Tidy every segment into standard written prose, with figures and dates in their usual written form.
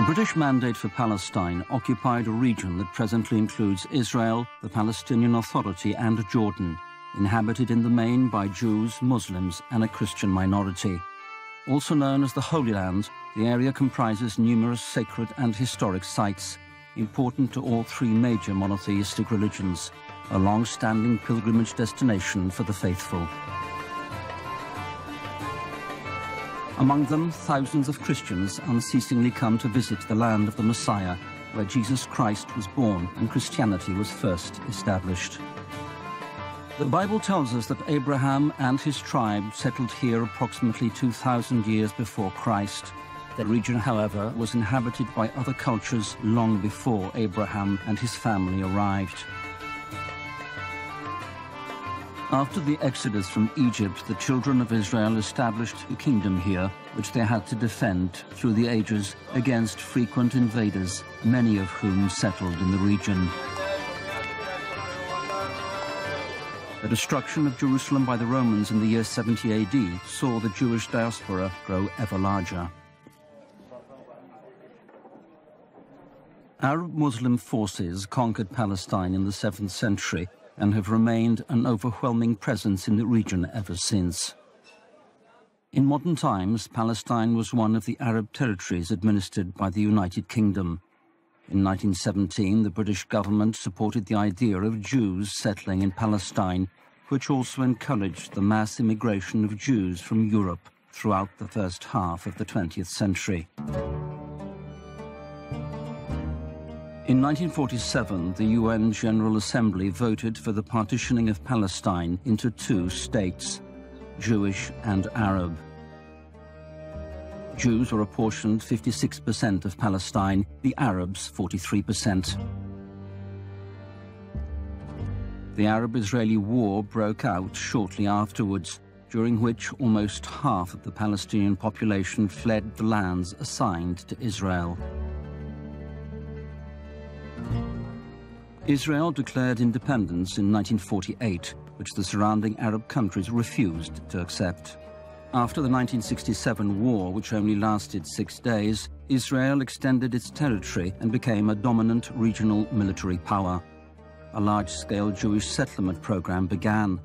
The British mandate for Palestine occupied a region that presently includes Israel, the Palestinian Authority and Jordan, inhabited in the main by Jews, Muslims and a Christian minority. Also known as the Holy Land, the area comprises numerous sacred and historic sites, important to all three major monotheistic religions, a long-standing pilgrimage destination for the faithful. Among them, thousands of Christians unceasingly come to visit the land of the Messiah, where Jesus Christ was born and Christianity was first established. The Bible tells us that Abraham and his tribe settled here approximately 2,000 years before Christ. The region, however, was inhabited by other cultures long before Abraham and his family arrived. After the exodus from Egypt, the children of Israel established a kingdom here, which they had to defend through the ages against frequent invaders, many of whom settled in the region. The destruction of Jerusalem by the Romans in the year 70 AD saw the Jewish diaspora grow ever larger. Arab Muslim forces conquered Palestine in the 7th century and have remained an overwhelming presence in the region ever since. In modern times, Palestine was one of the Arab territories administered by the United Kingdom. In 1917, the British government supported the idea of Jews settling in Palestine, which also encouraged the mass immigration of Jews from Europe throughout the first half of the 20th century. In 1947, the UN General Assembly voted for the partitioning of Palestine into two states, Jewish and Arab. Jews were apportioned 56% of Palestine, the Arabs 43%. The Arab-Israeli War broke out shortly afterwards, during which almost half of the Palestinian population fled the lands assigned to Israel. Israel declared independence in 1948, which the surrounding Arab countries refused to accept. After the 1967 war, which only lasted 6 days, Israel extended its territory and became a dominant regional military power. A large-scale Jewish settlement program began.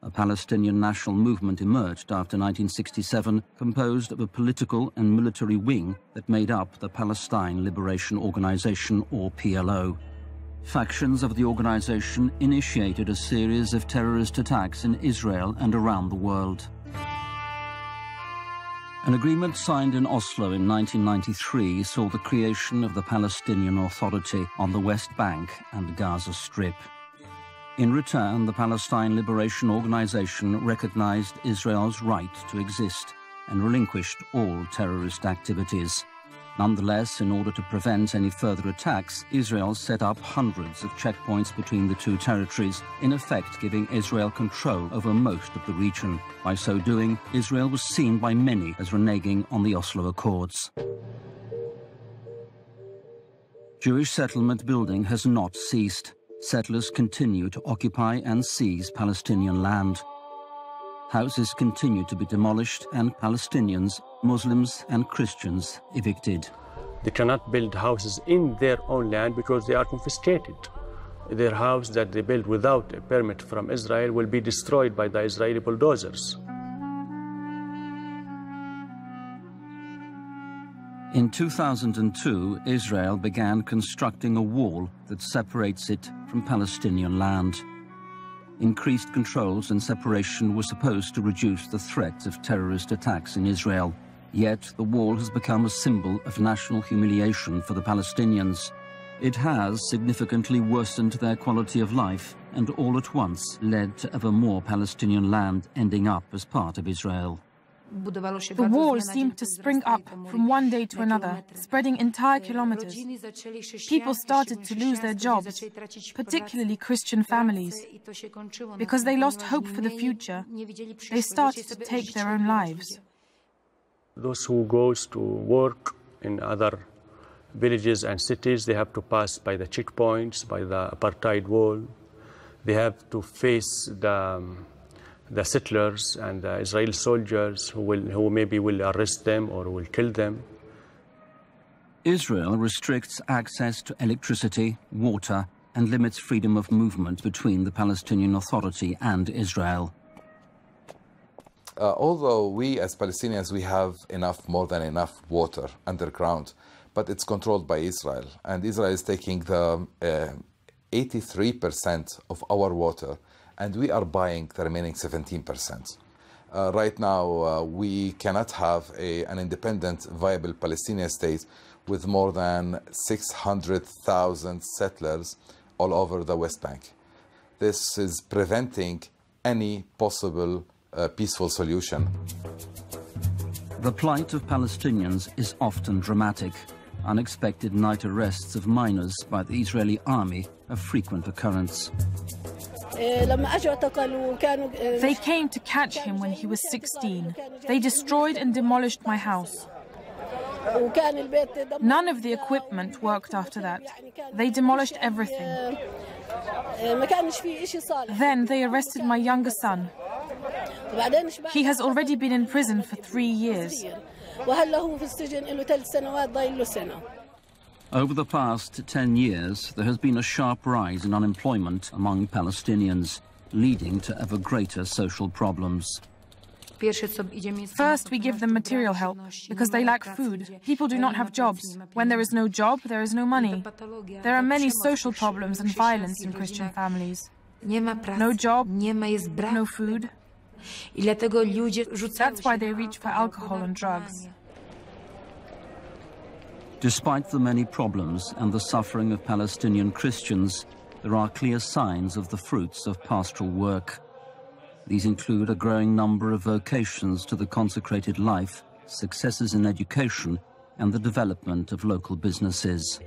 A Palestinian national movement emerged after 1967, composed of a political and military wing that made up the Palestine Liberation Organization, or PLO. Factions of the organization initiated a series of terrorist attacks in Israel and around the world. An agreement signed in Oslo in 1993 saw the creation of the Palestinian Authority on the West Bank and Gaza Strip. In return, the Palestine Liberation Organization recognized Israel's right to exist and relinquished all terrorist activities. Nonetheless, in order to prevent any further attacks, Israel set up hundreds of checkpoints between the two territories, in effect giving Israel control over most of the region. By so doing, Israel was seen by many as reneging on the Oslo Accords. Jewish settlement building has not ceased. Settlers continue to occupy and seize Palestinian land. Houses continue to be demolished and Palestinians, Muslims and Christians evicted. They cannot build houses in their own land because they are confiscated. Their house that they build without a permit from Israel will be destroyed by the Israeli bulldozers. In 2002, Israel began constructing a wall that separates it from Palestinian land. Increased controls and separation were supposed to reduce the threat of terrorist attacks in Israel. Yet the wall has become a symbol of national humiliation for the Palestinians. It has significantly worsened their quality of life and all at once led to ever more Palestinian land ending up as part of Israel. The wall seemed to spring up from one day to another, spreading entire kilometers. People started to lose their jobs, particularly Christian families. Because they lost hope for the future, they started to take their own lives. Those who goes to work in other villages and cities, they have to pass by the checkpoints, by the apartheid wall. They have to face the the settlers and the Israeli soldiers who maybe will arrest them or will kill them. Israel restricts access to electricity, water, and limits freedom of movement between the Palestinian Authority and Israel. Although we as Palestinians, we have more than enough water underground, but it's controlled by Israel. And Israel is taking the 83% of our water, and we are buying the remaining 17%. Right now, we cannot have an independent, viable Palestinian state with more than 600,000 settlers all over the West Bank. This is preventing any possible peaceful solution. The plight of Palestinians is often dramatic. Unexpected night arrests of minors by the Israeli army a frequent occurrence. They came to catch him when he was 16. They destroyed and demolished my house. None of the equipment worked after that. They demolished everything. Then they arrested my younger son. He has already been in prison for 3 years. Over the past 10 years, there has been a sharp rise in unemployment among Palestinians, leading to ever greater social problems. First, we give them material help, because they lack food. People do not have jobs. When there is no job, there is no money. There are many social problems and violence in Christian families. No job, no food. That's why they reach for alcohol and drugs. Despite the many problems and the suffering of Palestinian Christians, there are clear signs of the fruits of pastoral work. These include a growing number of vocations to the consecrated life, successes in education, and the development of local businesses.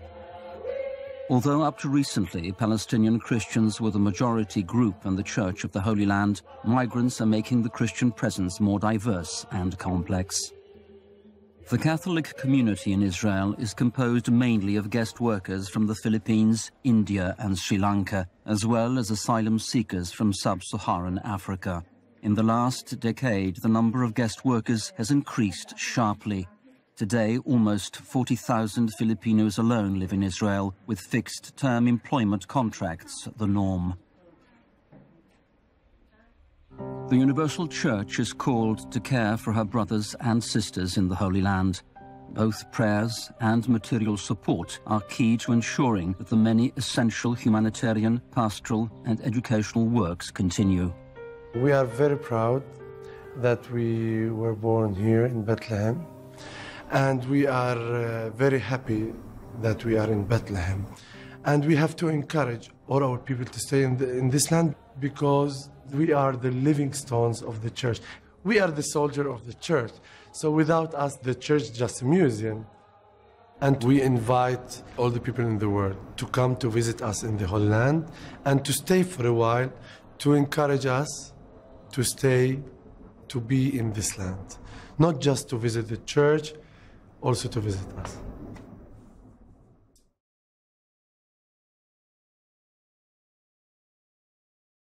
Although up to recently, Palestinian Christians were the majority group in the Church of the Holy Land, migrants are making the Christian presence more diverse and complex. The Catholic community in Israel is composed mainly of guest workers from the Philippines, India and Sri Lanka, as well as asylum seekers from sub-Saharan Africa. In the last decade, the number of guest workers has increased sharply. Today, almost 40,000 Filipinos alone live in Israel, with fixed-term employment contracts the norm. The Universal Church is called to care for her brothers and sisters in the Holy Land. Both prayers and material support are key to ensuring that the many essential humanitarian, pastoral and educational works continue. We are very proud that we were born here in Bethlehem, and we are very happy that we are in Bethlehem. And we have to encourage all our people to stay in this land, because we are the living stones of the church. We are the soldier of the church. So without us, the church is just a museum. And we invite all the people in the world to come to visit us in the Holy Land and to stay for a while, to encourage us to stay, to be in this land. Not just to visit the church, also to visit us.